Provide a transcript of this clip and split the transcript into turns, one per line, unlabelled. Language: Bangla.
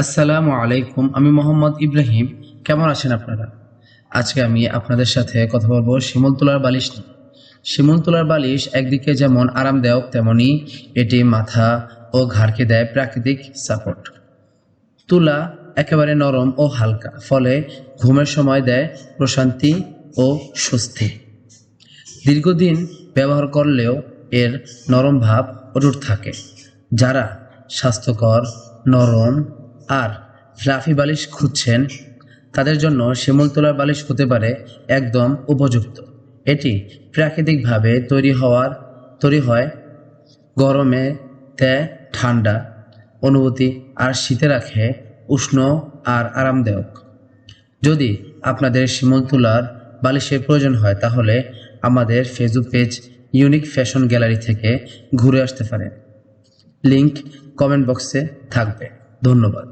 আসসালামু আলাইকুম। আমি মোহাম্মদ ইব্রাহিম। কেমন আছেন আপনারা? আজকে আমি আপনাদের সাথে কথা বলবো শিমুল তুলার বালিশ নিয়ে। শিমুল তুলার বালিশ একদিকে যেমন আরামদায়ক, তেমনি এটি মাথা ও ঘাড়কে দেয় প্রাকৃতিক সাপোর্ট। তুলা একেবারে নরম ও হালকা, ফলে ঘুমের সময় দেয় প্রশান্তি ও স্বস্তি। দীর্ঘদিন ব্যবহার করলেও এর নরম ভাব অটুট থাকে। যারা স্বাস্থ্যকর, নরম আর ফ্লাফি বালিশ খুঁজছেন, তাদের জন্য শিমুল তুলার বালিশ হতে পারে একদম উপযুক্ত। এটি প্রাকৃতিকভাবে তৈরি হয়, গরমে দেয় ঠান্ডা অনুভূতি আর শীতে রাখে উষ্ণ আর আরামদায়ক। যদি আপনাদের শিমুল তুলার বালিশের প্রয়োজন হয়, তাহলে আমাদের Facebook page unique fashion gallery থেকে ঘুরে আসতে পারেন। লিংক কমেন্ট বক্সে থাকবে। ধন্যবাদ।